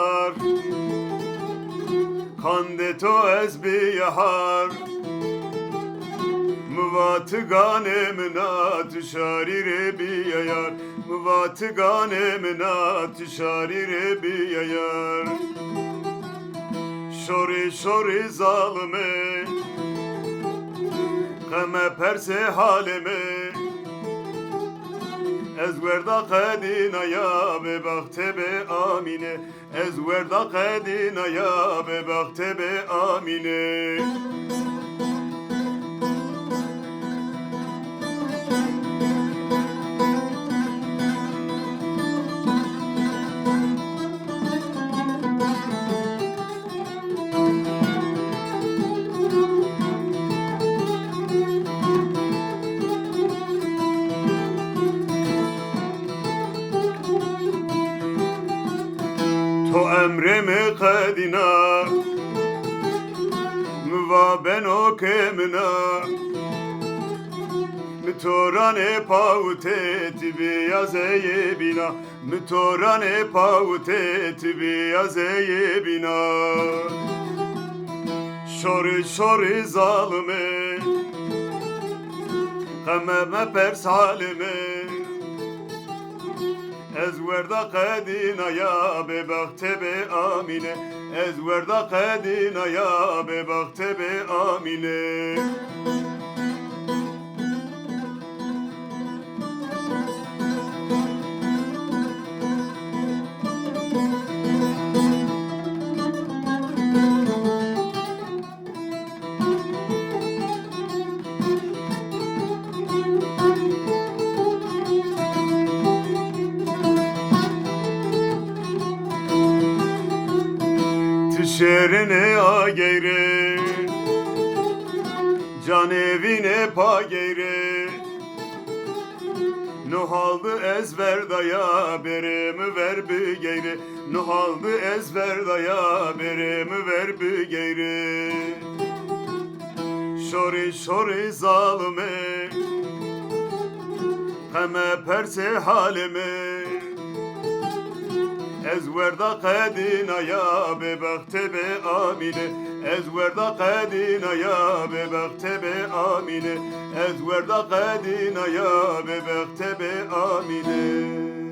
yar Kande to ez bihar Mıvatı ganemina tüşarire biyayar Mıvatı ganemina tüşarire biyayar Şori şori zalime Keme perse halime Ez verda kadina ya be bakte be amine Ez verda kadina ya be bakte be amine To emrimi kadina Müva ben o kemina Mütorane pavteti biyaze bina Mütorane pavteti biyaze bina Şori şori zalime Kememe pers halime Ez verda kadina ya be bakte be amine Ez verda kadina ya be bakte be amine Şerine a geyre Can evine pa geyre Nuhaldı ezver daya beremi ver bir geyre Nuhaldı ezver daya beremi ver bir geyre Şori şori zalime Keme perse halime Ez verda kadina ya be bakte be amine Ez verda kadina ya be bakte be amine Ez verda kadina ya be bakte be amine